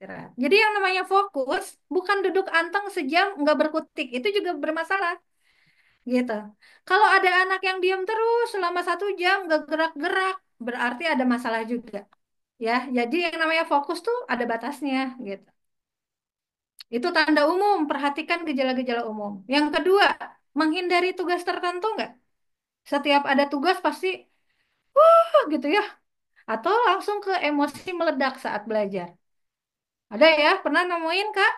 istirahat. Jadi yang namanya fokus bukan duduk anteng sejam nggak berkutik, itu juga bermasalah gitu. Kalau ada anak yang diam terus selama 1 jam nggak gerak-gerak, berarti ada masalah juga ya. Jadi yang namanya fokus tuh ada batasnya gitu. Itu tanda umum, perhatikan gejala-gejala umum. Yang kedua, menghindari tugas tertentu nggak? Setiap ada tugas pasti gitu ya, atau langsung ke emosi meledak saat belajar. Ada ya, pernah nemuin Kak?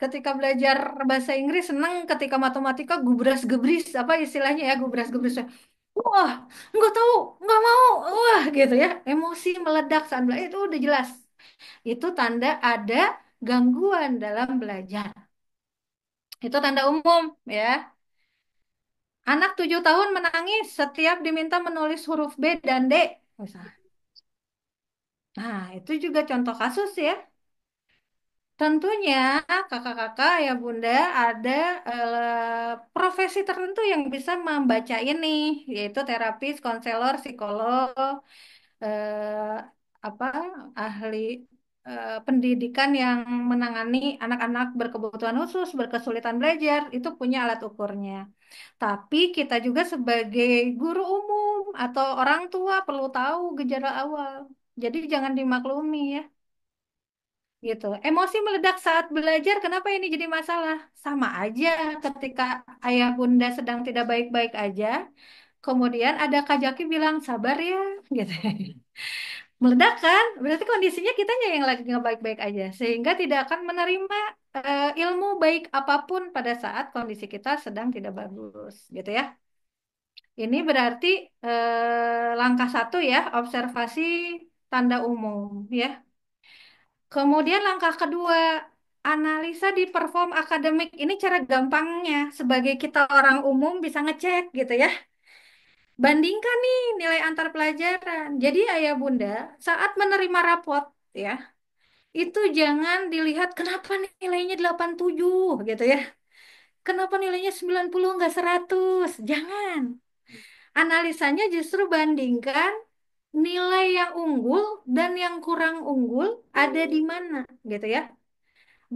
Ketika belajar bahasa Inggris seneng, ketika matematika gubras-gebris, apa istilahnya ya, gubras-gebris. Wah, nggak tahu, nggak mau, wah gitu ya. Emosi meledak saat belajar itu udah jelas. Itu tanda ada gangguan dalam belajar. Itu tanda umum ya. Anak 7 tahun menangis setiap diminta menulis huruf B dan D. Misalnya. Nah, itu juga contoh kasus ya. Tentunya kakak-kakak ya Bunda ada profesi tertentu yang bisa membaca ini, yaitu terapis, konselor, psikolog, eh, apa ahli pendidikan yang menangani anak-anak berkebutuhan khusus, berkesulitan belajar, itu punya alat ukurnya. Tapi kita juga sebagai guru umum atau orang tua perlu tahu gejala awal. Jadi jangan dimaklumi ya. Gitu. Emosi meledak saat belajar, kenapa ini jadi masalah? Sama aja ketika ayah bunda sedang tidak baik-baik aja, kemudian ada Kak Jaki bilang sabar ya, gitu. Meledak kan? Berarti kondisinya kitanya yang lagi nggak baik-baik aja, sehingga tidak akan menerima ilmu baik apapun pada saat kondisi kita sedang tidak bagus, gitu ya. Ini berarti langkah satu ya, observasi tanda umum ya. Kemudian langkah kedua, analisa di perform akademik. Ini cara gampangnya sebagai kita orang umum bisa ngecek gitu ya. Bandingkan nih nilai antar pelajaran. Jadi ayah bunda saat menerima rapot ya, itu jangan dilihat kenapa nilainya 87 gitu ya. Kenapa nilainya 90 nggak 100? Jangan. Analisanya justru bandingkan nilai yang unggul dan yang kurang unggul ada di mana gitu ya.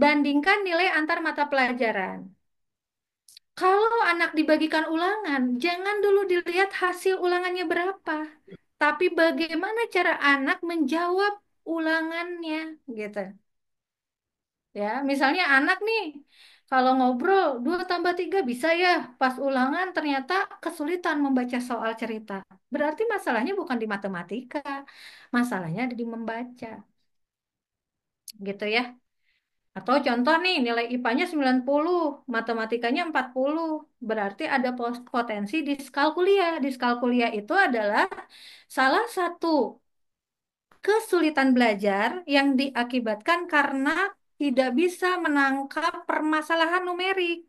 Bandingkan nilai antar mata pelajaran. Kalau anak dibagikan ulangan, jangan dulu dilihat hasil ulangannya berapa, tapi bagaimana cara anak menjawab ulangannya, gitu. Ya, misalnya anak nih, kalau ngobrol 2 tambah 3 bisa ya, pas ulangan ternyata kesulitan membaca soal cerita. Berarti masalahnya bukan di matematika, masalahnya ada di membaca, gitu ya. Atau contoh nih, nilai IPA-nya 90, matematikanya 40. Berarti ada potensi diskalkulia. Diskalkulia itu adalah salah satu kesulitan belajar yang diakibatkan karena tidak bisa menangkap permasalahan numerik.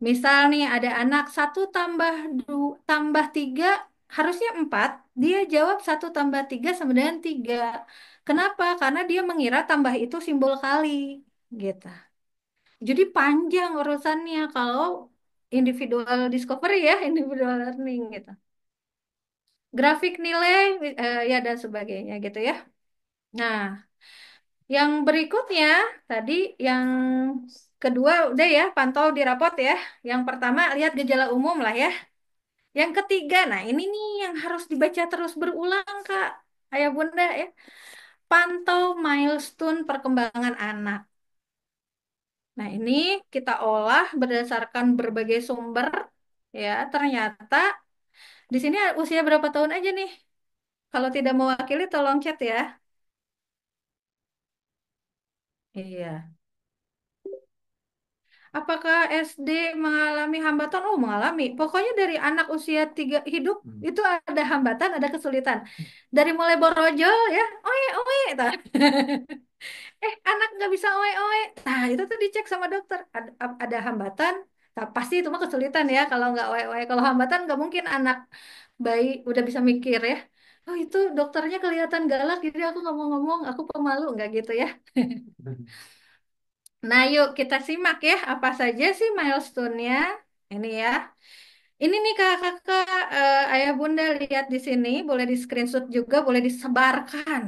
Misal nih ada anak 1 tambah 3 harusnya 4, dia jawab 1 tambah 3 sama dengan 3. Kenapa? Karena dia mengira tambah itu simbol kali, gitu. Jadi panjang urusannya kalau individual discovery ya, individual learning gitu. Grafik nilai ya dan sebagainya gitu ya. Nah, yang berikutnya tadi yang kedua udah ya, pantau di rapot ya. Yang pertama lihat gejala umum lah ya. Yang ketiga, nah ini nih yang harus dibaca terus berulang Kak. Ayah Bunda ya. Pantau milestone perkembangan anak. Nah, ini kita olah berdasarkan berbagai sumber ya. Ternyata di sini usia berapa tahun aja nih? Kalau tidak mewakili tolong chat ya. Iya. Apakah SD mengalami hambatan? Oh, mengalami. Pokoknya dari anak usia 3 hidup itu ada hambatan, ada kesulitan. Dari mulai borojol ya, oe oe, tah. Anak nggak bisa oe oe. Nah, itu tuh dicek sama dokter. Ada hambatan. Nah, pasti itu mah kesulitan ya kalau nggak oe oe. Kalau hambatan nggak mungkin anak bayi udah bisa mikir ya. Oh itu dokternya kelihatan galak, jadi aku nggak mau ngomong, aku pemalu, nggak gitu ya. Nah, yuk kita simak ya, apa saja sih milestone-nya. Ini ya. Ini nih kakak, ayah bunda lihat di sini, boleh di screenshot juga, boleh disebarkan.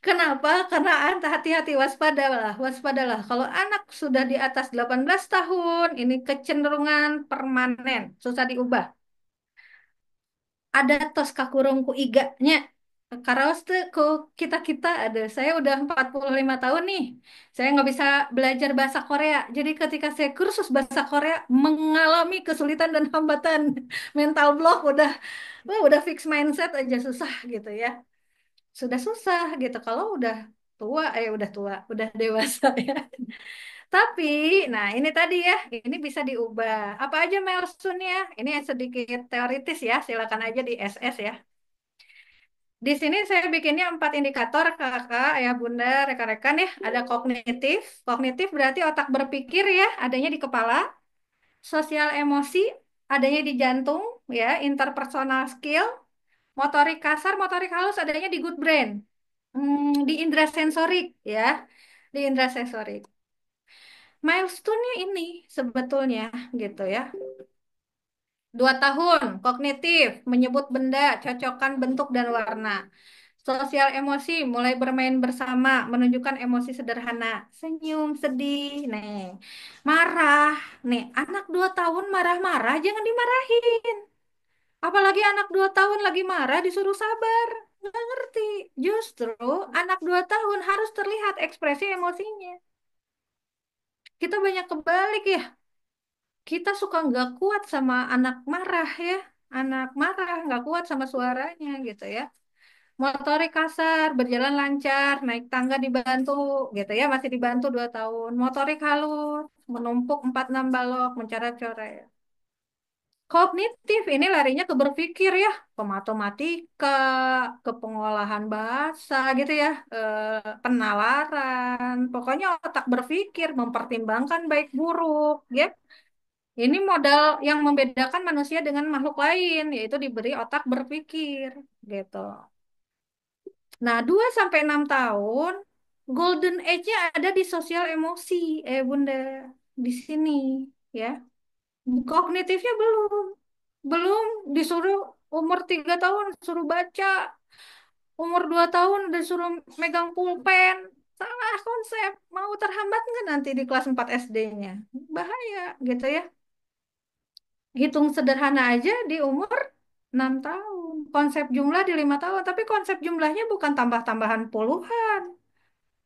Kenapa? Karena hati-hati, waspadalah, waspadalah. Kalau anak sudah di atas 18 tahun, ini kecenderungan permanen, susah diubah. Ada tos kakurungku iganya. Karaos tuh ku kita-kita ada. Saya udah 45 tahun nih. Saya nggak bisa belajar bahasa Korea. Jadi ketika saya kursus bahasa Korea mengalami kesulitan dan hambatan. Mental block udah fix mindset aja susah gitu ya. Sudah susah gitu kalau udah tua, udah dewasa ya. Tapi, nah ini tadi ya, ini bisa diubah. Apa aja milestone-nya? Ini sedikit teoritis ya, silakan aja di SS ya. Di sini saya bikinnya 4 indikator, kakak, ayah, bunda, rekan-rekan ya. Ada kognitif. Kognitif berarti otak berpikir ya, adanya di kepala. Sosial emosi, adanya di jantung ya. Interpersonal skill. Motorik kasar, motorik halus, adanya di good brain. Di indera sensorik ya. Di indera sensorik. Milestone-nya ini sebetulnya gitu ya. 2 tahun, kognitif, menyebut benda, cocokkan bentuk dan warna. Sosial emosi, mulai bermain bersama, menunjukkan emosi sederhana. Senyum, sedih, nih. Marah, nih. Anak 2 tahun marah-marah, jangan dimarahin. Apalagi anak 2 tahun lagi marah, disuruh sabar. Nggak ngerti. Justru anak 2 tahun harus terlihat ekspresi emosinya. Kita banyak kebalik ya. Kita suka nggak kuat sama anak marah ya. Anak marah nggak kuat sama suaranya gitu ya. Motorik kasar, berjalan lancar, naik tangga dibantu gitu ya, masih dibantu 2 tahun. Motorik halus, menumpuk 4-6 balok, mencoret-coret. Kognitif ini larinya ke berpikir ya, ke matematika, ke pengolahan bahasa gitu ya, penalaran. Pokoknya otak berpikir, mempertimbangkan baik buruk, ya. Ini modal yang membedakan manusia dengan makhluk lain, yaitu diberi otak berpikir, gitu. Nah, 2 sampai 6 tahun, golden age-nya ada di sosial emosi, Bunda, di sini, ya. Kognitifnya belum, belum disuruh umur 3 tahun suruh baca, umur 2 tahun disuruh megang pulpen. Salah konsep, mau terhambat nggak nanti di kelas 4 SD-nya? Bahaya, gitu ya. Hitung sederhana aja di umur 6 tahun. Konsep jumlah di 5 tahun, tapi konsep jumlahnya bukan tambah-tambahan puluhan.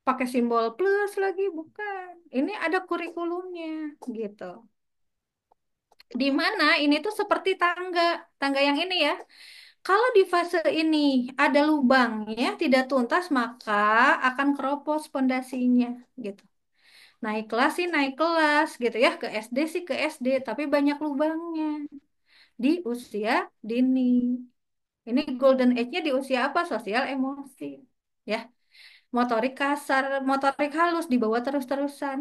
Pakai simbol plus lagi, bukan. Ini ada kurikulumnya, gitu. Di mana ini tuh seperti tangga, tangga yang ini ya. Kalau di fase ini ada lubangnya, tidak tuntas, maka akan keropos pondasinya, gitu. Naik kelas sih naik kelas, gitu ya. Ke SD sih ke SD, tapi banyak lubangnya di usia dini. Ini golden age-nya di usia apa? Sosial emosi. Ya, motorik kasar, motorik halus dibawa terus-terusan.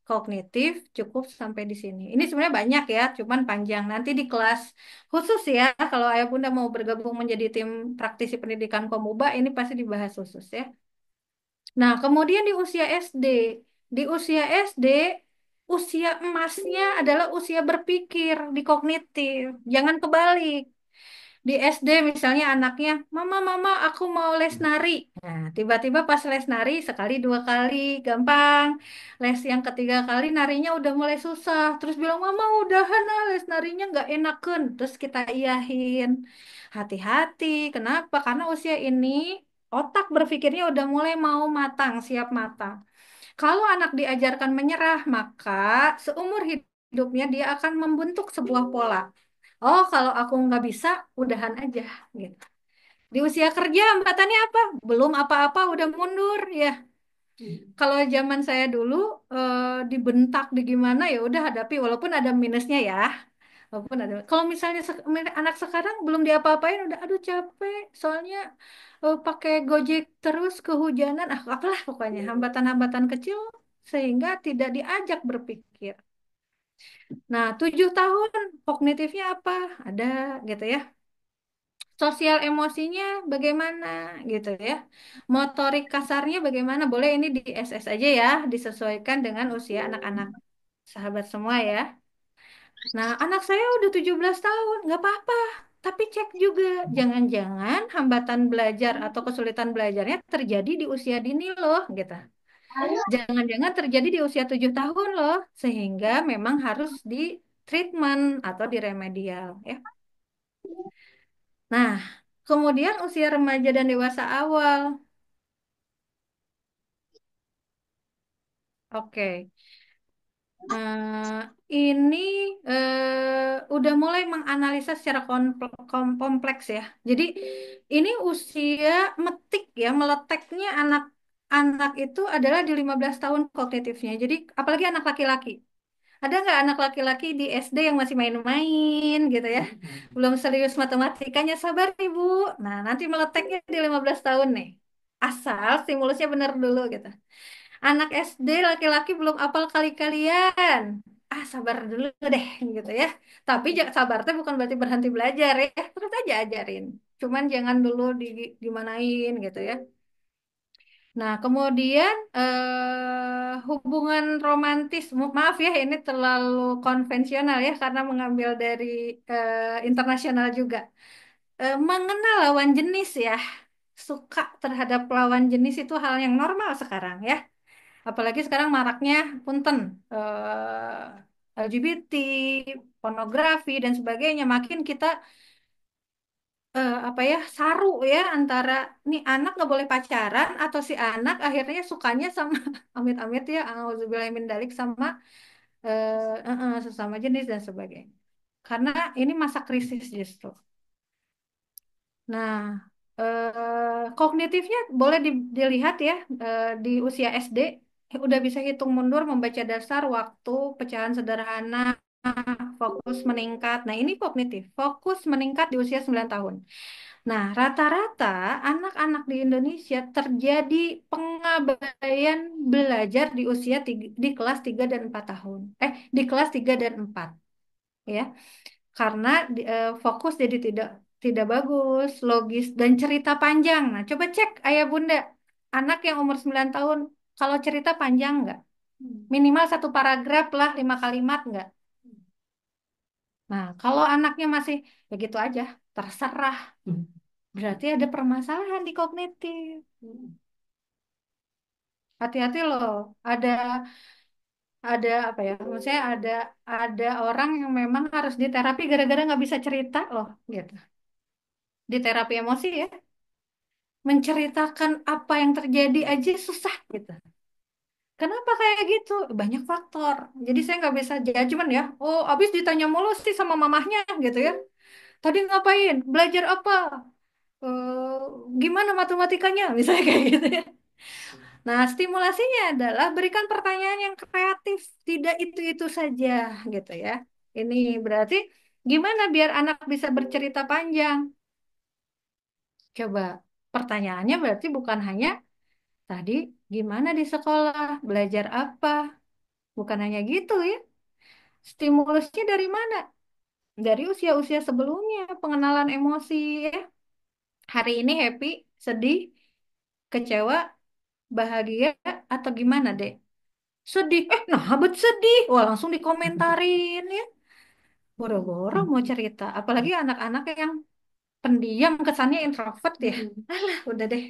Kognitif cukup sampai di sini. Ini sebenarnya banyak ya, cuman panjang. Nanti di kelas khusus ya, kalau ayah bunda mau bergabung menjadi tim praktisi pendidikan Komuba, ini pasti dibahas khusus ya. Nah, kemudian di usia SD. Di usia SD, usia emasnya adalah usia berpikir, di kognitif. Jangan kebalik. Di SD misalnya anaknya, Mama, aku mau les nari. Nah, tiba-tiba pas les nari sekali 2 kali gampang. Les yang ketiga kali narinya udah mulai susah. Terus bilang, Mama udahan lah les narinya nggak enakan. Terus kita iyahin. Hati-hati. Kenapa? Karena usia ini otak berpikirnya udah mulai mau matang, siap matang. Kalau anak diajarkan menyerah, maka seumur hidupnya dia akan membentuk sebuah pola. Oh, kalau aku nggak bisa, udahan aja gitu. Di usia kerja hambatannya apa? Belum apa-apa udah mundur ya. Kalau zaman saya dulu dibentak di gimana ya udah hadapi walaupun ada minusnya ya. Walaupun ada. Kalau misalnya anak sekarang belum diapa-apain udah aduh capek soalnya pakai Gojek terus kehujanan apalah pokoknya hambatan-hambatan kecil sehingga tidak diajak berpikir. Nah, 7 tahun kognitifnya apa? Ada gitu ya. Sosial emosinya bagaimana gitu ya. Motorik kasarnya bagaimana? Boleh ini di SS aja ya, disesuaikan dengan usia anak-anak. Sahabat semua ya. Nah, anak saya udah 17 tahun, nggak apa-apa. Tapi cek juga, jangan-jangan hambatan belajar atau kesulitan belajarnya terjadi di usia dini loh, gitu. Jangan-jangan terjadi di usia 7 tahun loh, sehingga memang harus di treatment atau di remedial, ya. Nah, kemudian usia remaja dan dewasa awal. Oke. Ini udah mulai menganalisa secara kompleks ya. Jadi ini usia metik ya, meleteknya anak-anak itu adalah di 15 tahun kognitifnya. Jadi apalagi anak laki-laki. Ada nggak anak laki-laki di SD yang masih main-main gitu ya? Belum serius matematikanya, sabar Ibu. Nah, nanti meleteknya di 15 tahun nih. Asal stimulusnya benar dulu gitu. Anak SD laki-laki belum apal kali-kalian. Ah, sabar dulu deh gitu ya. Tapi sabar teh bukan berarti berhenti belajar ya. Terus aja ajarin. Cuman jangan dulu gimanain gitu ya. Nah, kemudian hubungan romantis, maaf ya ini terlalu konvensional ya karena mengambil dari internasional juga. Mengenal lawan jenis ya, suka terhadap lawan jenis itu hal yang normal sekarang ya. Apalagi sekarang maraknya punten LGBT, pornografi dan sebagainya. Makin kita apa ya saru ya antara nih anak nggak boleh pacaran atau si anak akhirnya sukanya sama amit-amit ya auzubillahi min dalik sama sesama jenis dan sebagainya. Karena ini masa krisis justru. Nah, kognitifnya boleh dilihat ya di usia SD udah bisa hitung mundur, membaca dasar, waktu, pecahan sederhana, fokus meningkat. Nah, ini kognitif. Fokus meningkat di usia 9 tahun. Nah, rata-rata anak-anak di Indonesia terjadi pengabaian belajar di usia di kelas 3 dan 4 tahun. Di kelas 3 dan 4 ya. Karena fokus jadi tidak bagus, logis dan cerita panjang. Nah, coba cek ayah bunda, anak yang umur 9 tahun kalau cerita panjang nggak? Minimal satu paragraf lah, 5 kalimat nggak? Nah, kalau anaknya masih begitu aja, terserah. Berarti ada permasalahan di kognitif. Hati-hati loh, ada apa ya? Maksudnya ada orang yang memang harus diterapi gara-gara nggak bisa cerita loh, gitu. Di terapi emosi ya. Menceritakan apa yang terjadi aja susah gitu. Kenapa kayak gitu? Banyak faktor. Jadi saya nggak bisa judgement ya. Oh, abis ditanya mulu sih sama mamahnya gitu ya. Tadi ngapain? Belajar apa? Eh, Gimana matematikanya? Misalnya kayak gitu ya. Nah, stimulasinya adalah berikan pertanyaan yang kreatif, tidak itu-itu saja gitu ya. Ini berarti gimana biar anak bisa bercerita panjang? Coba pertanyaannya berarti bukan hanya tadi gimana di sekolah, belajar apa? Bukan hanya gitu ya. Stimulusnya dari mana? Dari usia-usia sebelumnya, pengenalan emosi ya. Hari ini happy, sedih, kecewa, bahagia, atau gimana deh? Sedih, nah habis sedih. Wah langsung dikomentarin ya. Boro-boro mau cerita. Apalagi anak-anak yang pendiam, kesannya introvert ya. Alah, udah deh.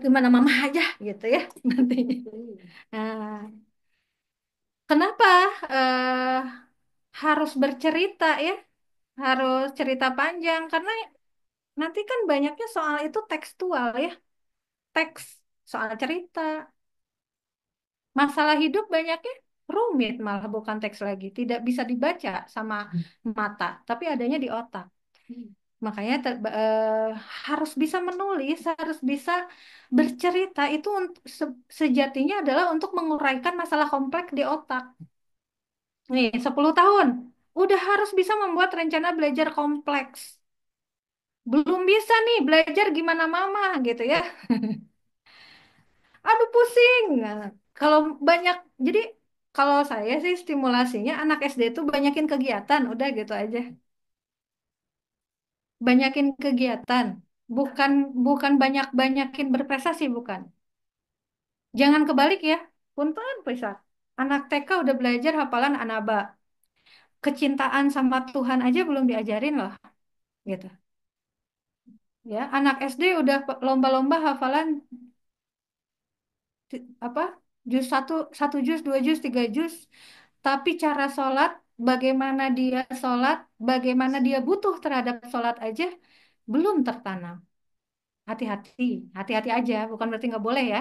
Gimana mama aja gitu ya nantinya. Nah, kenapa eh, harus bercerita ya? Harus cerita panjang karena nanti kan banyaknya soal itu tekstual ya, teks soal cerita. Masalah hidup banyaknya rumit malah bukan teks lagi, tidak bisa dibaca sama mata, tapi adanya di otak. Makanya harus bisa menulis, harus bisa bercerita itu sejatinya adalah untuk menguraikan masalah kompleks di otak. Nih, 10 tahun udah harus bisa membuat rencana belajar kompleks. Belum bisa nih belajar gimana mama gitu ya. Aduh pusing. Nah, kalau banyak, jadi kalau saya sih stimulasinya anak SD itu banyakin kegiatan, udah gitu aja. Banyakin kegiatan, bukan bukan banyakin berprestasi, bukan. Jangan kebalik ya. Punten bisa. Anak TK udah belajar hafalan anaba. kecintaan sama Tuhan aja belum diajarin loh, gitu. Ya, anak SD udah lomba-lomba hafalan apa? Juz satu, satu juz, dua juz, tiga juz. Tapi cara sholat, bagaimana dia sholat, bagaimana dia butuh terhadap sholat aja belum tertanam. Hati-hati, hati-hati aja, bukan berarti nggak boleh ya.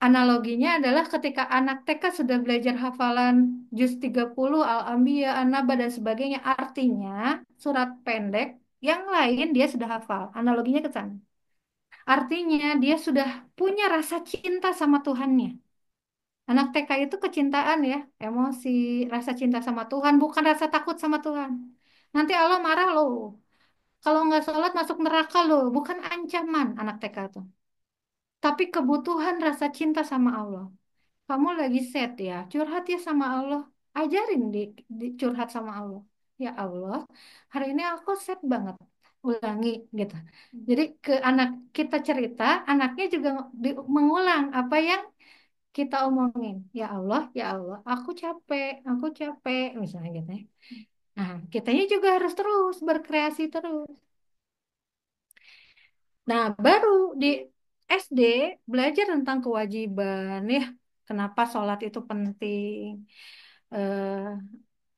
Analoginya adalah ketika anak TK sudah belajar hafalan juz 30, Al-Anbiya, An-Naba, dan sebagainya. Artinya surat pendek yang lain dia sudah hafal. Analoginya ke sana. Artinya dia sudah punya rasa cinta sama Tuhannya. Anak TK itu kecintaan ya, emosi, rasa cinta sama Tuhan, bukan rasa takut sama Tuhan. Nanti Allah marah loh. Kalau nggak sholat masuk neraka loh, bukan ancaman anak TK itu. Tapi kebutuhan rasa cinta sama Allah. Kamu lagi set ya, curhat ya sama Allah. Ajarin curhat sama Allah. Ya Allah, hari ini aku set banget. Ulangi gitu. Jadi ke anak kita cerita, anaknya juga mengulang apa yang kita omongin. Ya Allah, aku capek, misalnya gitu ya. Nah, kitanya juga harus terus berkreasi terus. Nah, baru di SD belajar tentang kewajiban ya. Kenapa sholat itu penting. Eh,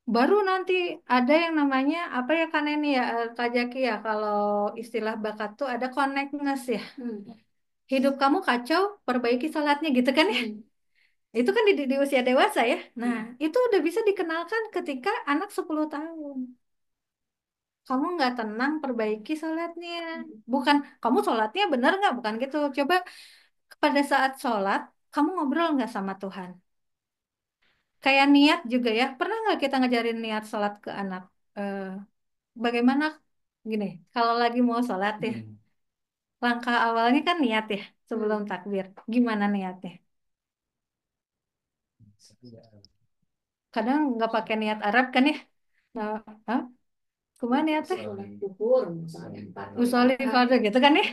Baru nanti ada yang namanya apa ya kan ini ya Kak Jaki ya kalau istilah bakat tuh ada connectness ya. Hidup kamu kacau, perbaiki sholatnya gitu kan ya. Itu kan di usia dewasa ya. Nah, itu udah bisa dikenalkan ketika anak 10 tahun. Kamu nggak tenang, perbaiki sholatnya. Bukan, kamu sholatnya bener nggak? Bukan gitu. Coba pada saat sholat, kamu ngobrol nggak sama Tuhan? Kayak niat juga ya. Pernah nggak kita ngajarin niat sholat ke anak? Eh, Bagaimana? Gini, kalau lagi mau sholat ya, langkah awalnya kan niat ya, sebelum takbir. Gimana niatnya? Kadang nggak pakai niat Arab kan ya? Nah, hah? Kumaha niatnya? Usolli fardu gitu kan ya?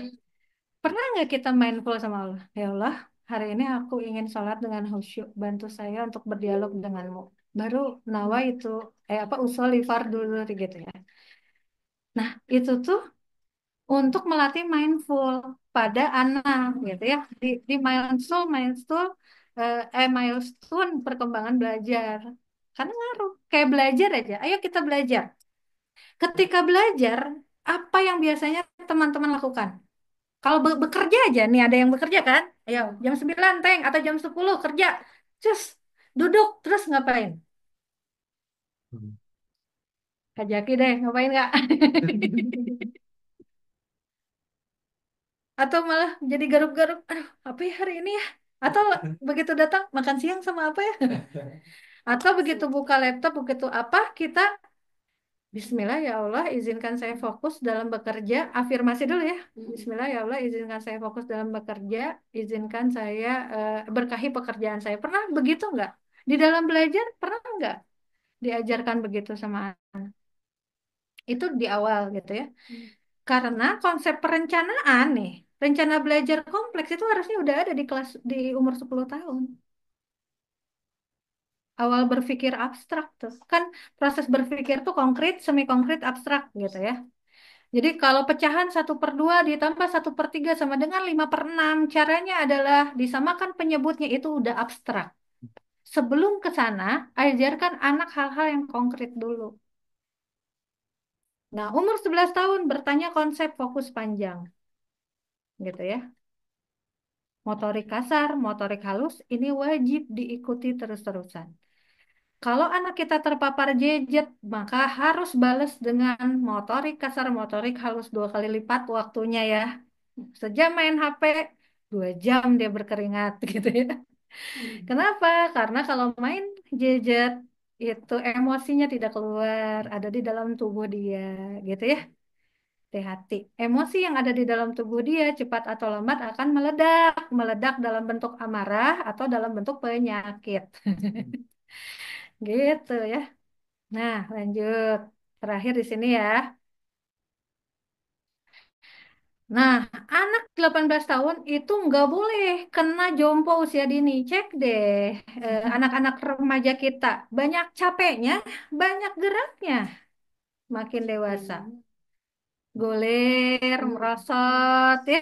Pernah nggak kita mindful sama Allah? Ya Allah, hari ini aku ingin sholat dengan khusyuk. Bantu saya untuk berdialog denganmu. Baru nawa itu, apa usolli fardu dulu gitu ya. Nah, itu tuh untuk melatih mindful pada anak gitu ya. Di milestone perkembangan belajar. Karena ngaruh. Kayak belajar aja. Ayo kita belajar. Ketika belajar, apa yang biasanya teman-teman lakukan? Kalau bekerja aja, nih ada yang bekerja kan? Ayo, jam 9 Teng, atau jam 10 kerja. Terus duduk, terus ngapain? Kajaki deh, ngapain nggak? Atau malah jadi garuk-garuk, aduh, apa ya hari ini ya? Atau begitu datang, makan siang sama apa ya? Atau begitu buka laptop, begitu apa, kita Bismillah ya Allah, izinkan saya fokus dalam bekerja. Afirmasi dulu ya. Bismillah ya Allah, izinkan saya fokus dalam bekerja. Izinkan saya berkahi pekerjaan saya. Pernah begitu nggak? Di dalam belajar pernah nggak diajarkan begitu sama anak? Itu di awal gitu ya. Karena konsep perencanaan nih, rencana belajar kompleks itu harusnya udah ada di kelas di umur 10 tahun. Awal berpikir abstrak tuh. Kan proses berpikir tuh konkret, semi konkret, abstrak gitu ya. Jadi kalau pecahan 1/2 ditambah 1/3 sama dengan 5/6, caranya adalah disamakan penyebutnya itu udah abstrak. Sebelum ke sana, ajarkan anak hal-hal yang konkret dulu. Nah, umur 11 tahun bertanya konsep fokus panjang, gitu ya. Motorik kasar, motorik halus, ini wajib diikuti terus-terusan. Kalau anak kita terpapar gadget, maka harus balas dengan motorik kasar, motorik halus 2 kali lipat waktunya ya. Sejam main HP, 2 jam dia berkeringat gitu ya. Kenapa? Karena kalau main gadget itu emosinya tidak keluar, ada di dalam tubuh dia, gitu ya. Hati-hati. Emosi yang ada di dalam tubuh dia cepat atau lambat akan meledak, meledak dalam bentuk amarah atau dalam bentuk penyakit. Gitu ya. Nah, lanjut. Terakhir di sini ya. Nah, anak 18 tahun itu nggak boleh kena jompo usia dini. Cek deh, anak-anak remaja kita. Banyak capeknya, banyak geraknya, makin dewasa. Goler, merosot, ya.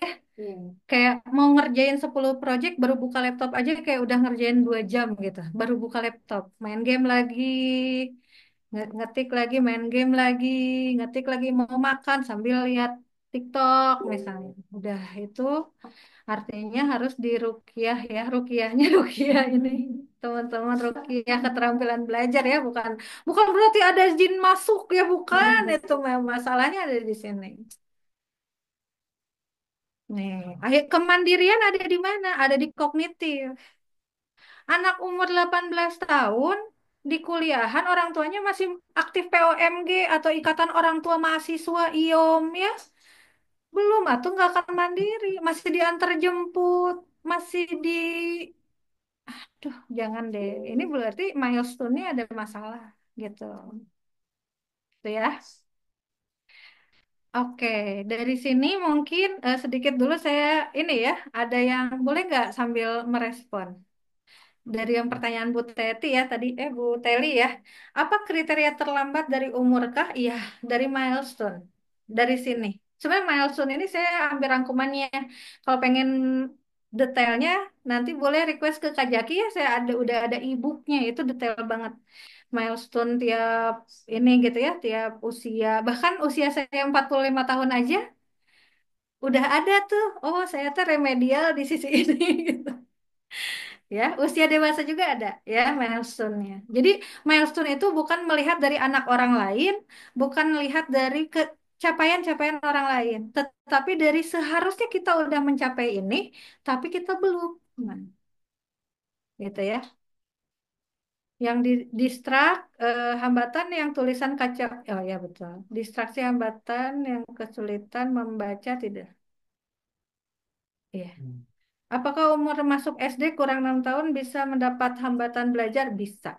Kayak mau ngerjain 10 project, baru buka laptop aja kayak udah ngerjain 2 jam gitu. Baru buka laptop, main game lagi, ngetik lagi, main game lagi, ngetik lagi, mau makan sambil lihat TikTok misalnya. Udah itu artinya harus dirukiah ya, rukiahnya rukiah ini. Teman-teman rukiah keterampilan belajar ya, bukan bukan berarti ada jin masuk ya, bukan. Itu masalahnya ada di sini. Nih, kemandirian ada di mana? Ada di kognitif. Anak umur 18 tahun di kuliahan orang tuanya masih aktif POMG atau Ikatan Orang Tua Mahasiswa IOM ya. Belum, atau nggak akan mandiri, masih diantar jemput, masih di Duh, jangan deh. Ini berarti milestone-nya ada masalah gitu. Gitu ya. Oke, dari sini mungkin sedikit dulu saya ini ya, ada yang boleh nggak sambil merespon? Dari yang pertanyaan Bu Teti ya tadi, Bu Teli ya, apa kriteria terlambat dari umurkah? Iya, dari milestone, dari sini. Sebenarnya milestone ini saya ambil rangkumannya. Kalau pengen detailnya, nanti boleh request ke Kak Jaki ya. Saya udah ada e-booknya, itu detail banget. Milestone tiap ini gitu ya, tiap usia. Bahkan usia saya 45 tahun aja, udah ada tuh. Oh, saya tuh remedial di sisi ini. Gitu. Ya, usia dewasa juga ada ya milestone-nya. Jadi milestone itu bukan melihat dari anak orang lain, bukan melihat dari capaian-capaian orang lain, tetapi dari seharusnya kita udah mencapai ini, tapi kita belum. Nah, gitu ya. Yang di distrak hambatan yang tulisan kaca. Oh ya betul. Distraksi hambatan yang kesulitan membaca tidak. Iya. Apakah umur masuk SD kurang 6 tahun bisa mendapat hambatan belajar? Bisa.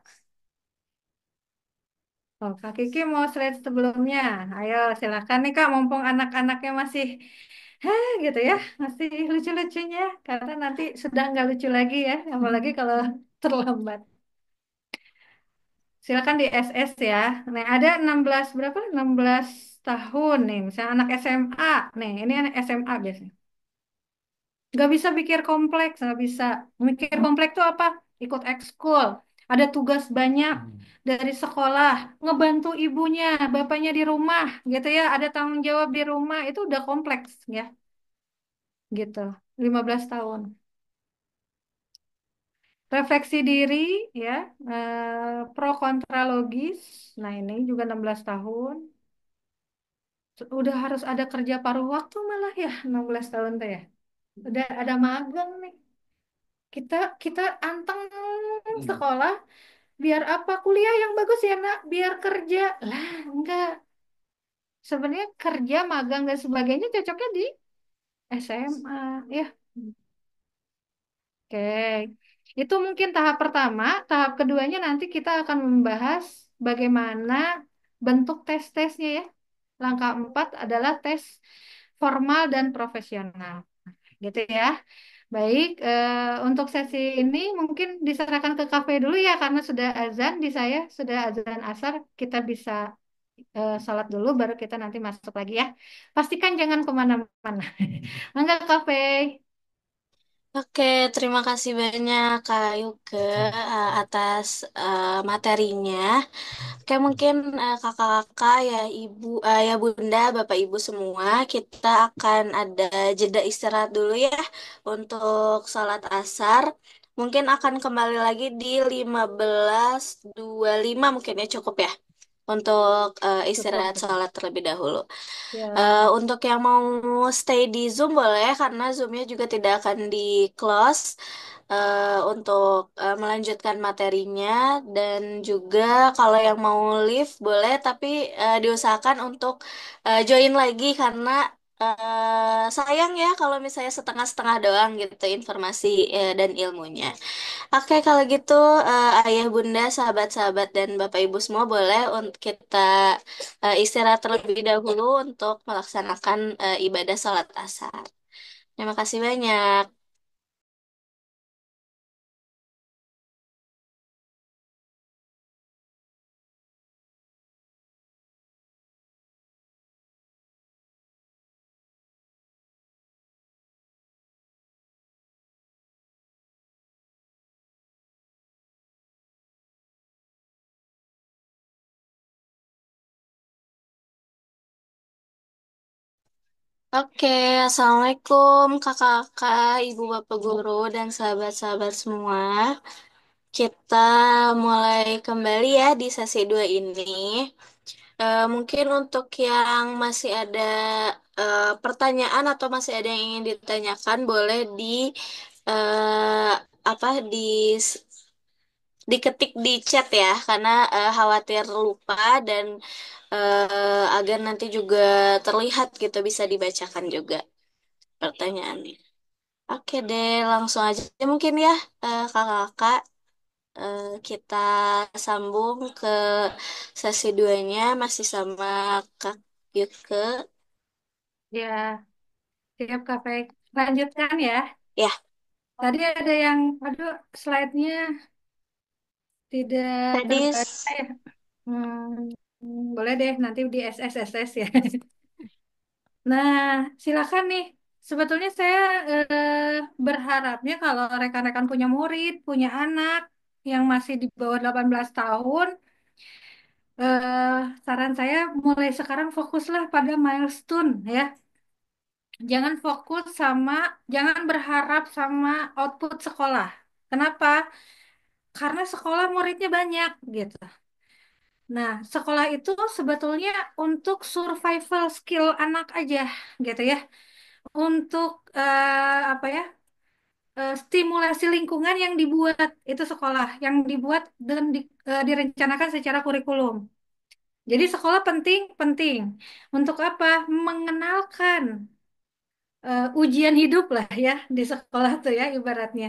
Oh, Kak Kiki mau slide sebelumnya. Ayo, silakan nih Kak, mumpung anak-anaknya masih, gitu ya, masih lucu-lucunya. Karena nanti sudah nggak lucu lagi ya, apalagi kalau terlambat. Silakan di SS ya. Nih, ada 16 berapa? 16 tahun nih, misalnya anak SMA. Nih, ini anak SMA biasanya. Nggak bisa pikir kompleks, nggak bisa. Mikir kompleks tuh apa? Ikut ekskul, ada tugas banyak dari sekolah, ngebantu ibunya, bapaknya di rumah, gitu ya. Ada tanggung jawab di rumah, itu udah kompleks ya, gitu. 15 tahun. Refleksi diri, ya, pro kontra logis. Nah ini juga 16 tahun. Udah harus ada kerja paruh waktu malah ya, 16 tahun tuh ya. Udah ada magang nih. Kita kita anteng sekolah. Biar apa? Kuliah yang bagus ya, Nak. Biar kerja. Lah, enggak. Sebenarnya kerja, magang, dan sebagainya cocoknya di SMA. Ya, oke. Itu mungkin tahap pertama. Tahap keduanya nanti kita akan membahas bagaimana bentuk tes-tesnya ya. Langkah 4 adalah tes formal dan profesional. Gitu ya. Baik, untuk sesi ini mungkin diserahkan ke kafe dulu ya karena sudah azan di saya, sudah azan asar, kita bisa sholat dulu baru kita nanti masuk lagi ya. Pastikan jangan kemana-mana. Enggak kafe. Oke, terima kasih banyak Kak Yuke atas materinya. Oke, mungkin kakak-kakak ya ibu, ya bunda, bapak ibu semua, kita akan ada jeda istirahat dulu ya untuk sholat asar. Mungkin akan kembali lagi di 15.25 mungkin ya cukup ya untuk Cukup, istirahat cukup. sholat terlebih dahulu. Ya, Untuk yang mau stay di Zoom boleh karena Zoomnya juga tidak akan di close untuk melanjutkan materinya dan juga kalau yang mau leave boleh tapi diusahakan untuk join lagi karena sayang ya kalau misalnya setengah-setengah doang gitu informasi dan ilmunya. Oke, kalau gitu ayah, bunda, sahabat-sahabat dan bapak ibu semua boleh untuk kita istirahat terlebih dahulu untuk melaksanakan ibadah sholat asar. Terima kasih banyak. Oke, Assalamualaikum kakak-kakak, ibu bapak guru, dan sahabat-sahabat semua. Kita mulai kembali ya di sesi 2 ini. Mungkin untuk yang masih ada pertanyaan atau masih ada yang ingin ditanyakan, boleh di eh, apa di diketik di chat ya, karena khawatir lupa dan agar nanti juga terlihat gitu bisa dibacakan juga pertanyaannya. Oke deh, langsung aja mungkin ya kakak-kakak. Kita sambung ke sesi duanya masih sama Kak Yuke. Ya, siap Kak Faik. Lanjutkan ya. Ya, Tadi ada yang, aduh, slide-nya tidak tadi terbaca ya. Boleh deh nanti di SSSS ya. Nah, silakan nih. Sebetulnya saya berharapnya kalau rekan-rekan punya murid, punya anak yang masih di bawah 18 tahun, eh, saran saya mulai sekarang fokuslah pada milestone ya. Jangan fokus sama, jangan berharap sama output sekolah. Kenapa? Karena sekolah muridnya banyak gitu. Nah, sekolah itu sebetulnya untuk survival skill anak aja gitu ya. Untuk apa ya? Stimulasi lingkungan yang dibuat itu sekolah, yang dibuat dan direncanakan secara kurikulum. Jadi sekolah penting, penting. Untuk apa? Mengenalkan ujian hidup lah ya di sekolah tuh ya ibaratnya.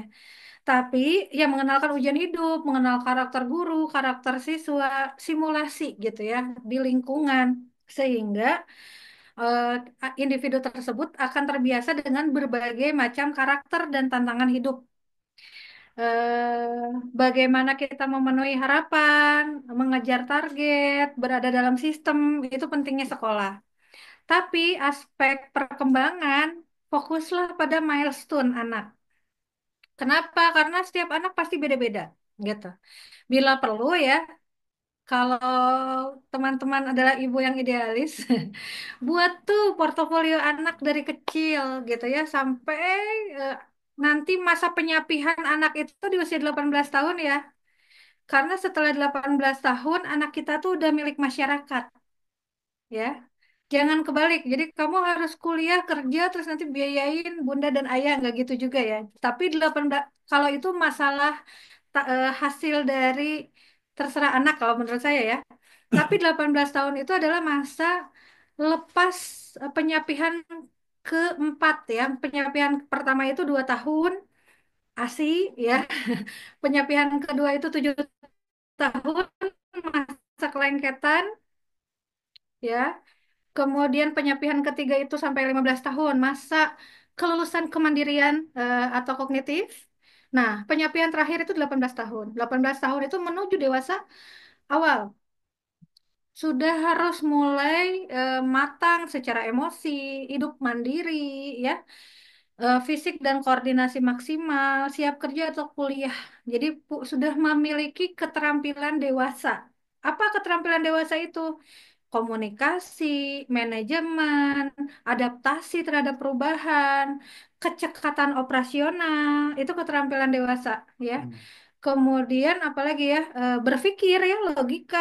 Tapi ya mengenalkan ujian hidup, mengenal karakter guru, karakter siswa, simulasi gitu ya di lingkungan sehingga eh, individu tersebut akan terbiasa dengan berbagai macam karakter dan tantangan hidup. Bagaimana kita memenuhi harapan, mengejar target, berada dalam sistem, itu pentingnya sekolah. Tapi aspek perkembangan, fokuslah pada milestone anak. Kenapa? Karena setiap anak pasti beda-beda, gitu. Bila perlu ya, kalau teman-teman adalah ibu yang idealis, buat tuh portofolio anak dari kecil, gitu ya, sampai eh, nanti masa penyapihan anak itu di usia 18 tahun ya. Karena setelah 18 tahun, anak kita tuh udah milik masyarakat, ya. Jangan kebalik. Jadi kamu harus kuliah, kerja, terus nanti biayain bunda dan ayah, nggak gitu juga ya. Tapi 18, kalau itu masalah hasil dari terserah anak kalau menurut saya ya. Tapi 18 tahun itu adalah masa lepas penyapihan keempat ya. Penyapihan pertama itu 2 tahun, ASI ya. Penyapihan kedua itu 7 tahun, masa kelengketan ya. Kemudian penyapian ketiga itu sampai 15 tahun, masa kelulusan kemandirian atau kognitif. Nah, penyapian terakhir itu 18 tahun. 18 tahun itu menuju dewasa awal. Sudah harus mulai matang secara emosi, hidup mandiri, ya, fisik dan koordinasi maksimal, siap kerja atau kuliah. Jadi sudah memiliki keterampilan dewasa. Apa keterampilan dewasa itu? Komunikasi, manajemen, adaptasi terhadap perubahan, kecekatan operasional, itu keterampilan dewasa, ya. Kemudian apalagi ya, berpikir ya, logika,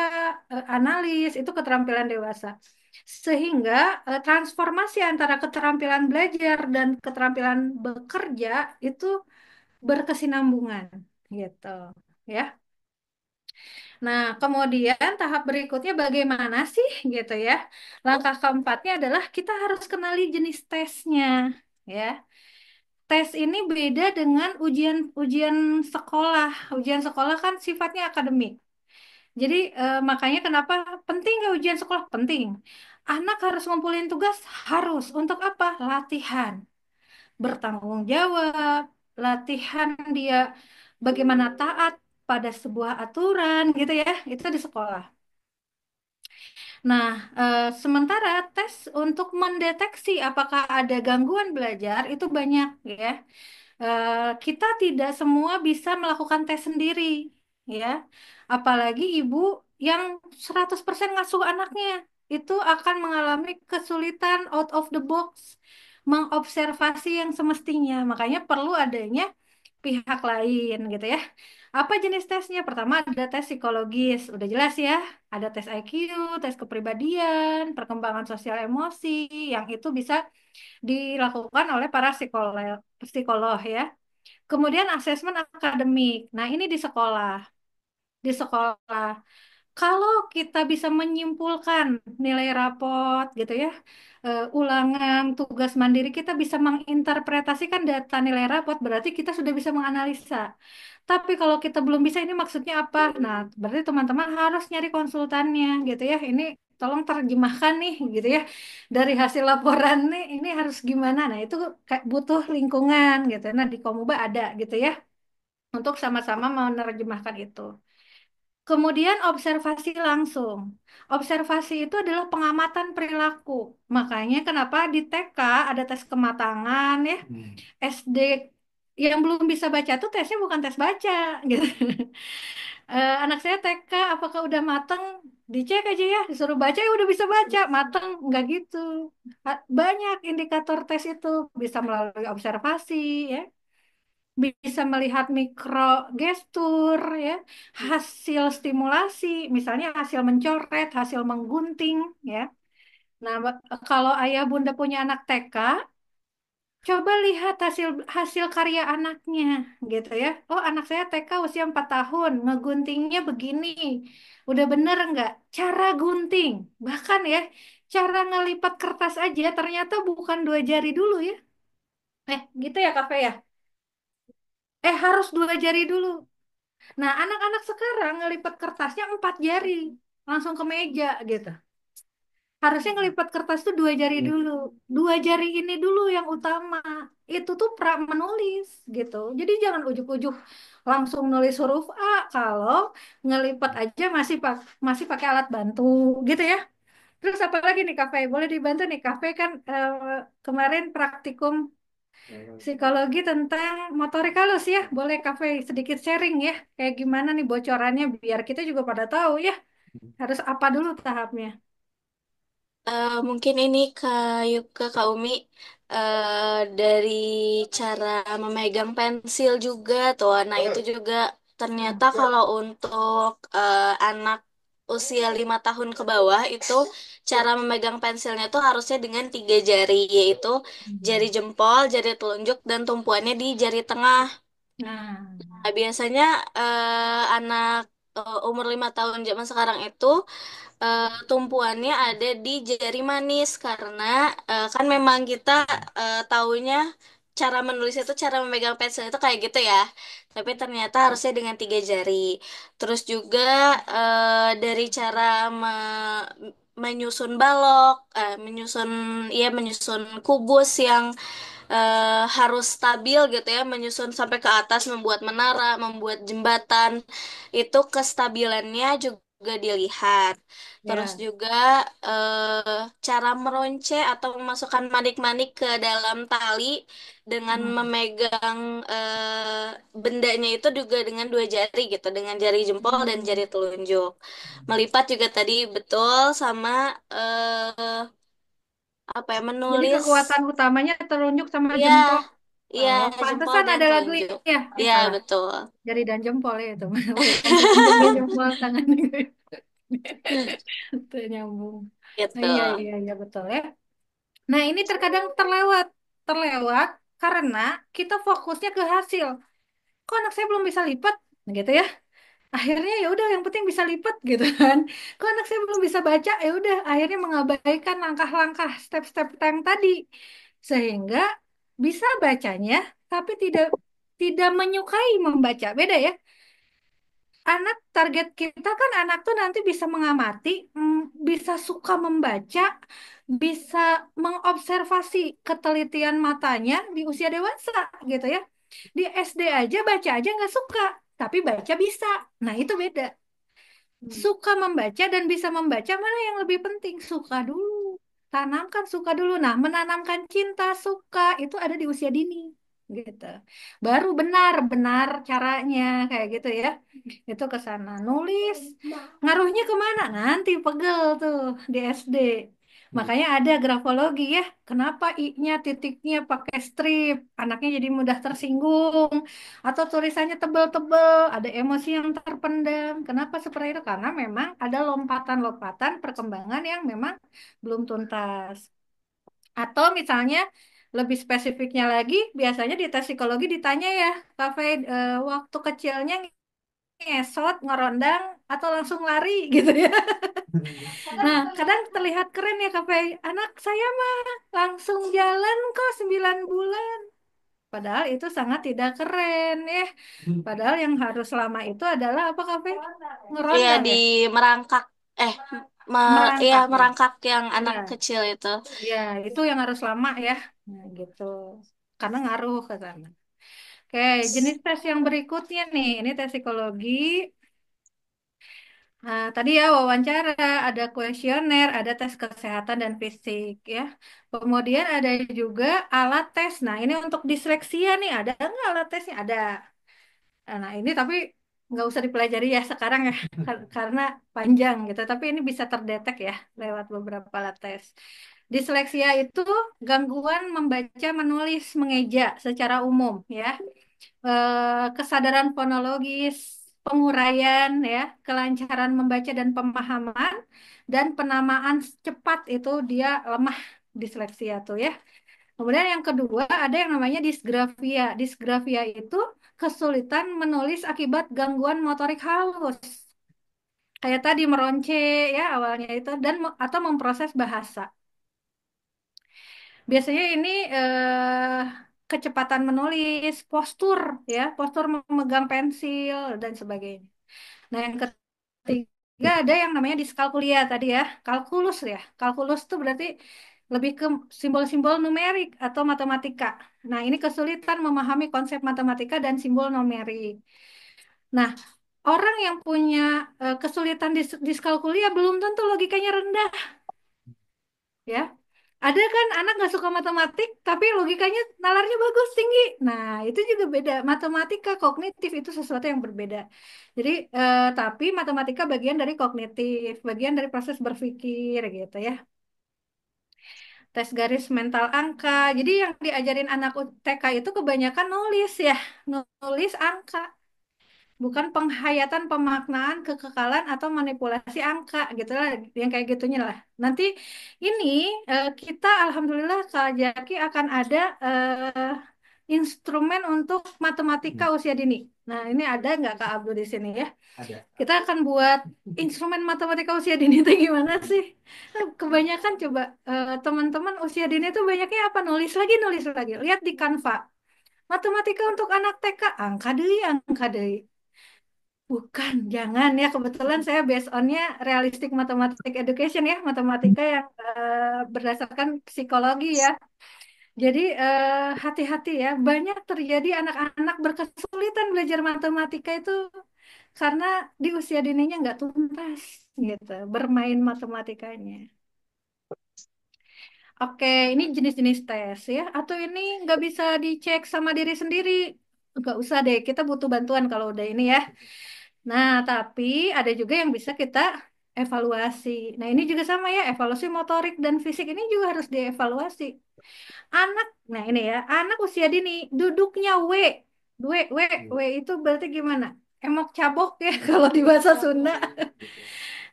analis, itu keterampilan dewasa. Sehingga transformasi antara keterampilan belajar dan keterampilan bekerja itu berkesinambungan, gitu, ya. Nah, kemudian tahap berikutnya bagaimana sih gitu ya. Langkah keempatnya adalah kita harus kenali jenis tesnya ya. tes ini beda dengan ujian sekolah. Ujian sekolah kan sifatnya akademik. Jadi makanya kenapa penting nggak ujian sekolah? Penting. Anak harus ngumpulin tugas, harus. Untuk apa? Latihan, bertanggung jawab, latihan dia bagaimana taat pada sebuah aturan gitu ya. Itu di sekolah. Nah, sementara tes untuk mendeteksi apakah ada gangguan belajar itu banyak ya. Kita tidak semua bisa melakukan tes sendiri, ya. Apalagi ibu yang 100% ngasuh anaknya, itu akan mengalami kesulitan out of the box, mengobservasi yang semestinya. Makanya perlu adanya pihak lain, gitu ya. Apa jenis tesnya? Pertama ada tes psikologis, udah jelas ya. Ada tes IQ, tes kepribadian, perkembangan sosial emosi, yang itu bisa dilakukan oleh para psikolog ya. Kemudian asesmen akademik. Nah, ini di sekolah. Di sekolah. Kalau kita bisa menyimpulkan nilai rapot gitu ya, ulangan, tugas mandiri, kita bisa menginterpretasikan data nilai rapot, berarti kita sudah bisa menganalisa. Tapi kalau kita belum bisa, ini maksudnya apa? Nah, berarti teman-teman harus nyari konsultannya gitu ya. Ini tolong terjemahkan nih gitu ya. Dari hasil laporan nih, ini harus gimana? Nah, itu kayak butuh lingkungan gitu. Nah, di Komuba ada gitu ya. Untuk sama-sama menerjemahkan itu. Kemudian observasi langsung. Observasi itu adalah pengamatan perilaku. Makanya kenapa di TK ada tes kematangan ya. SD yang belum bisa baca tuh tesnya bukan tes baca gitu. Anak saya TK apakah udah mateng? Dicek aja ya, disuruh baca ya udah bisa baca, mateng nggak gitu. Banyak indikator tes itu bisa melalui observasi ya, bisa melihat mikro gestur ya, hasil stimulasi, misalnya hasil mencoret, hasil menggunting ya. Nah, kalau ayah bunda punya anak TK, coba lihat hasil hasil karya anaknya gitu ya. Oh, anak saya TK usia 4 tahun, ngeguntingnya begini. Udah bener nggak? Cara gunting, bahkan ya, cara ngelipat kertas aja ternyata bukan 2 jari dulu ya. Gitu ya Kafe ya? Harus 2 jari dulu. Nah, anak-anak sekarang ngelipat kertasnya 4 jari, langsung ke meja gitu. Harusnya ngelipat kertas tuh 2 jari dulu. 2 jari ini dulu yang utama. Itu tuh pra menulis gitu. Jadi jangan ujuk-ujuk langsung nulis huruf A kalau ngelipat aja masih pakai alat bantu gitu ya. Terus apa lagi nih Kafe? Boleh dibantu nih Kafe kan kemarin praktikum psikologi tentang motorik halus ya. Boleh Kafe sedikit sharing ya. Kayak gimana nih bocorannya biar kita juga pada tahu ya. Harus apa dulu tahapnya? Mungkin ini ke Kak Umi dari cara memegang pensil juga tuh. Nah itu juga ternyata kalau untuk anak usia 5 tahun ke bawah itu cara memegang pensilnya tuh harusnya dengan 3 jari, yaitu jari Hmm. jempol, jari telunjuk, dan tumpuannya di jari tengah. Nah, Nah, biasanya anak umur 5 tahun zaman sekarang itu tumpuannya ada di jari manis karena kan memang kita taunya cara menulis itu cara memegang pensil itu kayak gitu ya. Tapi ternyata harusnya dengan 3 jari. Terus juga dari cara menyusun balok, menyusun kubus yang harus stabil gitu ya, menyusun sampai ke atas, membuat menara, membuat jembatan, itu kestabilannya juga dilihat. Terus ya. juga cara meronce atau memasukkan manik-manik ke dalam tali dengan Hmm. memegang bendanya itu juga dengan 2 jari gitu, dengan jari jempol dan jari Hmm. telunjuk. Melipat juga tadi betul sama apa ya, Jadi menulis. kekuatan utamanya telunjuk sama Iya, jempol. iya, Oh, jempol pantesan dan ada lagunya telunjuk. ya. Iya, Salah. betul. Jari dan jempol ya itu. Bukan telunjuknya jempol tangan. Itu nyambung. Gitu. Iya, iya, iya betul ya. Nah, ini terkadang terlewat. Terlewat karena kita fokusnya ke hasil. Kok anak saya belum bisa lipat? Gitu ya. Akhirnya ya udah yang penting bisa lipat gitu kan. Kok anak saya belum bisa baca? Ya udah akhirnya mengabaikan langkah-langkah step-step yang tadi. Sehingga bisa bacanya, tapi tidak tidak menyukai membaca. Beda ya. Anak target kita kan anak tuh nanti bisa mengamati, bisa suka membaca, bisa mengobservasi ketelitian matanya di usia dewasa gitu ya. Di SD aja baca aja nggak suka, tapi baca bisa. Nah itu beda. Suka membaca dan bisa membaca mana yang lebih penting? Suka dulu. Tanamkan suka dulu. Nah, menanamkan cinta, suka itu ada di usia dini. Gitu. Baru benar-benar caranya kayak gitu ya. Itu ke sana. Nulis. Ngaruhnya kemana? Nanti pegel tuh di SD. Makanya ada grafologi ya. Kenapa I-nya titiknya pakai strip? Anaknya jadi mudah tersinggung atau tulisannya tebel-tebel, ada emosi yang terpendam. Kenapa seperti itu? Karena memang ada lompatan-lompatan perkembangan yang memang belum tuntas. Atau misalnya lebih spesifiknya lagi, biasanya di tes psikologi ditanya ya, Kafe waktu kecilnya ngesot, ngerondang, atau langsung lari gitu ya. Nah, kadang terlihat keren ya Kafe. Anak saya mah langsung jalan kok 9 bulan. Padahal itu sangat tidak keren ya. Padahal yang harus lama itu adalah apa kafe? Iya, Ngerondang di ya, merangkak, eh, iya merangkak ya. merangkak yang anak Ya, kecil itu. ya itu yang harus lama ya. Nah, gitu. Karena ngaruh ke sana. Oke, jenis tes yang berikutnya nih, ini tes psikologi. Nah, tadi ya wawancara, ada kuesioner, ada tes kesehatan dan fisik ya. Kemudian ada juga alat tes. Nah, ini untuk disleksia nih, ada nggak alat tesnya? Ada. Nah, ini tapi nggak usah dipelajari ya sekarang ya, karena panjang gitu. Tapi ini bisa terdetek ya lewat beberapa alat tes. Disleksia itu gangguan membaca, menulis, mengeja secara umum ya. Kesadaran fonologis, penguraian ya, kelancaran membaca dan pemahaman, dan penamaan cepat itu dia lemah disleksia tuh ya. Kemudian yang kedua ada yang namanya disgrafia. Disgrafia itu kesulitan menulis akibat gangguan motorik halus. Kayak tadi meronce ya awalnya itu dan atau memproses bahasa. Biasanya ini kecepatan menulis, postur ya, postur memegang pensil dan sebagainya. Nah, yang ketiga ada yang namanya diskalkulia tadi ya, kalkulus ya. Kalkulus itu berarti lebih ke simbol-simbol numerik atau matematika. Nah, ini kesulitan memahami konsep matematika dan simbol numerik. Nah, orang yang punya kesulitan diskalkulia belum tentu logikanya rendah ya. Ada kan anak nggak suka matematik, tapi logikanya nalarnya bagus tinggi. Nah, itu juga beda. Matematika kognitif itu sesuatu yang berbeda. Jadi, tapi matematika bagian dari kognitif, bagian dari proses berpikir gitu ya. Tes garis mental angka. Jadi yang diajarin anak TK itu kebanyakan nulis ya, nulis angka. Bukan penghayatan, pemaknaan, kekekalan atau manipulasi angka gitu lah, yang kayak gitunya lah. Nanti ini kita alhamdulillah Kak Jaki akan ada instrumen untuk matematika usia dini. Nah, ini ada nggak Kak Abdul di sini ya? Kita akan buat instrumen matematika usia dini itu gimana sih? Kebanyakan coba teman-teman usia dini itu banyaknya apa? Nulis lagi, nulis lagi. Lihat di Canva. Matematika untuk anak TK, angka deui, angka deui. Bukan, jangan ya. Kebetulan saya based on-nya realistic mathematics education ya, matematika yang berdasarkan psikologi ya. Jadi hati-hati ya. Banyak terjadi anak-anak berkesulitan belajar matematika itu karena di usia dininya nggak tuntas gitu, bermain matematikanya. Oke, ini jenis-jenis tes ya. Atau ini nggak bisa dicek sama diri sendiri. Nggak usah deh, kita butuh bantuan kalau udah ini ya. Nah, tapi ada juga yang bisa kita evaluasi. Nah, ini juga sama ya, evaluasi motorik dan fisik ini juga harus dievaluasi. Anak, nah ini ya, anak usia dini, duduknya W. W itu berarti gimana? Emok cabok ya kalau di bahasa Sunda.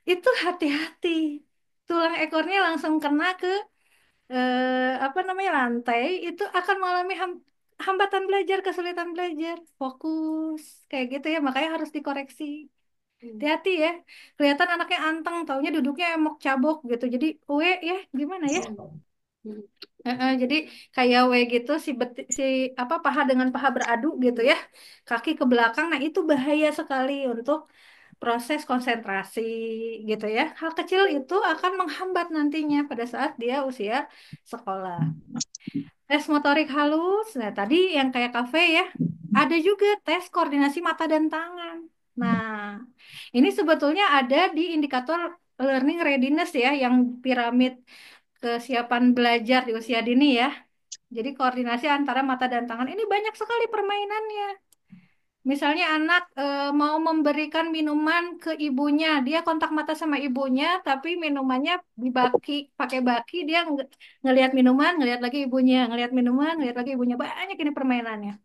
Itu hati-hati. Tulang ekornya langsung kena ke apa namanya lantai, itu akan mengalami hambatan belajar, kesulitan belajar, fokus, kayak gitu ya, makanya harus dikoreksi. Hati-hati ya. Kelihatan anaknya anteng, taunya duduknya emok cabok gitu. Jadi, ya gimana ya? Jadi kayak W gitu si apa paha dengan paha beradu gitu ya. Kaki ke belakang. Nah, itu bahaya sekali untuk proses konsentrasi gitu ya. Hal kecil itu akan menghambat nantinya pada saat dia usia sekolah. Tes motorik halus, nah tadi yang kayak kafe ya, ada juga tes koordinasi mata dan tangan. Nah, ini sebetulnya ada di indikator learning readiness ya, yang piramid kesiapan belajar di usia dini ya. Jadi koordinasi antara mata dan tangan ini banyak sekali permainannya. Misalnya anak mau memberikan minuman ke ibunya, dia kontak mata sama ibunya, tapi minumannya dibaki, pakai baki, dia ngelihat minuman, ngelihat lagi ibunya, ngelihat minuman, ngelihat lagi ibunya. Banyak ini permainannya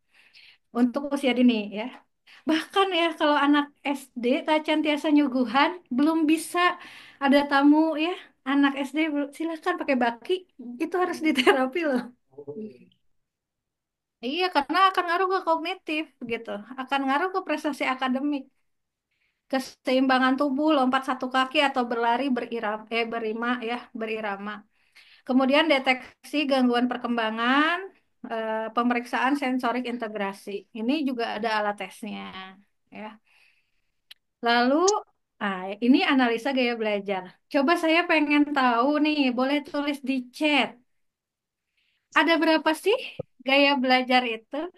untuk usia dini ya. Bahkan ya kalau anak SD tacan tiasa nyuguhan, belum bisa ada tamu ya, anak SD silakan pakai baki, itu harus diterapi loh. Iya, karena akan ngaruh ke kognitif gitu, akan ngaruh ke prestasi akademik. Keseimbangan tubuh, lompat satu kaki atau berlari berima ya, berirama. Kemudian deteksi gangguan perkembangan, pemeriksaan sensorik integrasi. Ini juga ada alat tesnya ya. Lalu ini analisa gaya belajar. Coba saya pengen tahu nih, boleh tulis di chat. Ada berapa sih gaya belajar itu?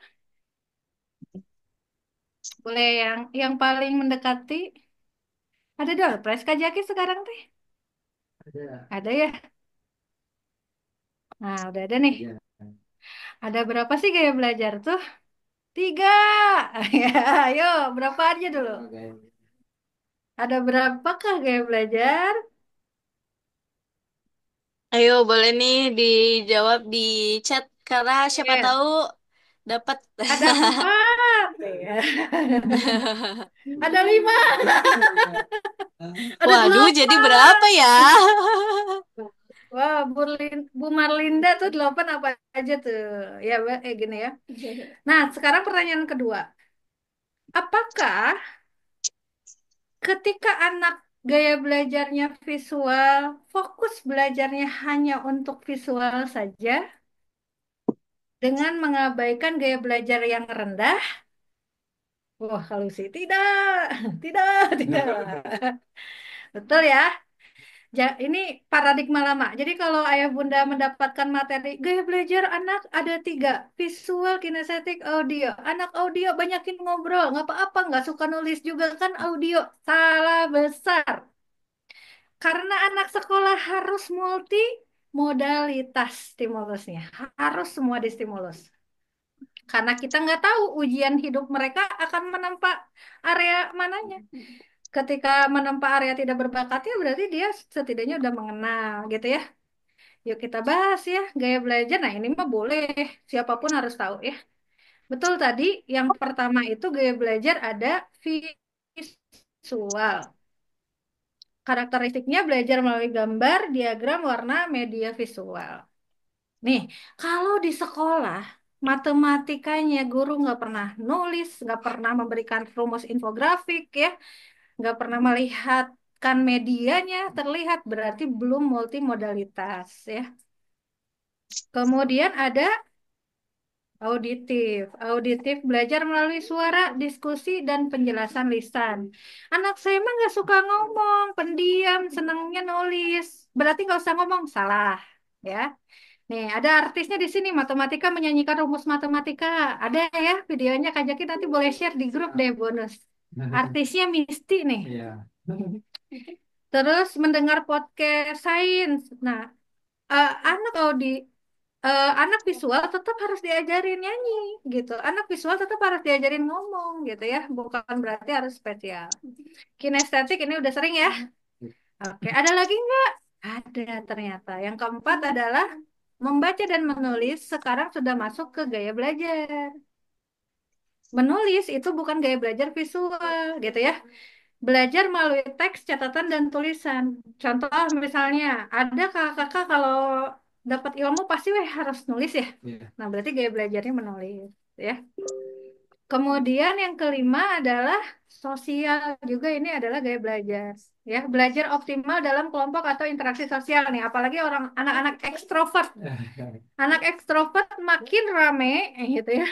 Boleh yang paling mendekati? Ada door prize Kak Jaki sekarang teh? Ada ya? Nah, udah ada nih. Ada berapa sih gaya belajar tuh? Tiga. Ya, ayo, berapa aja dulu? Ada berapakah gaya belajar? Ayo, boleh nih dijawab di chat karena siapa Oke, tahu dapat. ada empat. Ya. Ada lima. Ada Waduh, jadi berapa delapan. ya? Wah, Bu Marlinda tuh delapan apa aja tuh? Ya, gini ya. Nah, sekarang pertanyaan kedua. Apakah ketika anak gaya belajarnya visual, fokus belajarnya hanya untuk visual saja, dengan mengabaikan gaya belajar yang rendah? Wah, kalau sih tidak, tidak, tidak. Betul ya. Ini paradigma lama. Jadi kalau ayah bunda mendapatkan materi gaya belajar anak ada tiga, visual, kinestetik, audio. Anak audio banyakin ngobrol, nggak apa-apa, nggak suka nulis juga kan audio. Salah besar. Karena anak sekolah harus multi modalitas stimulusnya. Harus semua distimulus. Karena kita nggak tahu ujian hidup mereka akan menempa area mananya. Ketika menempa area tidak berbakat ya berarti dia setidaknya udah mengenal gitu ya. Yuk kita bahas ya gaya belajar. Nah ini mah boleh, siapapun harus tahu ya. Betul tadi yang pertama itu gaya belajar ada visual. Karakteristiknya belajar melalui gambar, diagram, warna, media visual. Nih, kalau di sekolah, matematikanya guru nggak pernah nulis, nggak pernah memberikan rumus infografik ya, nggak pernah melihatkan medianya terlihat, berarti belum multimodalitas ya. Kemudian ada auditif. Auditif belajar melalui suara, diskusi, dan penjelasan lisan. Anak saya mah nggak suka ngomong, pendiam, senangnya nulis. Berarti nggak usah ngomong, salah ya. Nih, ada artisnya di sini, matematika menyanyikan rumus matematika. Ada ya videonya, Kak Jaki nanti boleh share di grup deh bonus. Artisnya Misty nih. Terus mendengar podcast sains. Nah, anak anak visual tetap harus diajarin nyanyi gitu. Anak visual tetap harus diajarin ngomong gitu ya. Bukan berarti harus spesial. Kinestetik ini udah sering ya. Oke, ada lagi nggak? Ada ternyata. Yang keempat adalah membaca dan menulis sekarang sudah masuk ke gaya belajar. Menulis itu bukan gaya belajar visual, gitu ya. Belajar melalui teks, catatan, dan tulisan. Contoh misalnya, ada kakak-kakak kalau dapat ilmu pasti harus nulis ya. Nah, berarti gaya belajarnya menulis, ya. Kemudian yang kelima adalah sosial juga, ini adalah gaya belajar. Ya, belajar optimal dalam kelompok atau interaksi sosial nih, apalagi orang anak-anak ekstrovert. Anak ekstrovert makin rame gitu ya.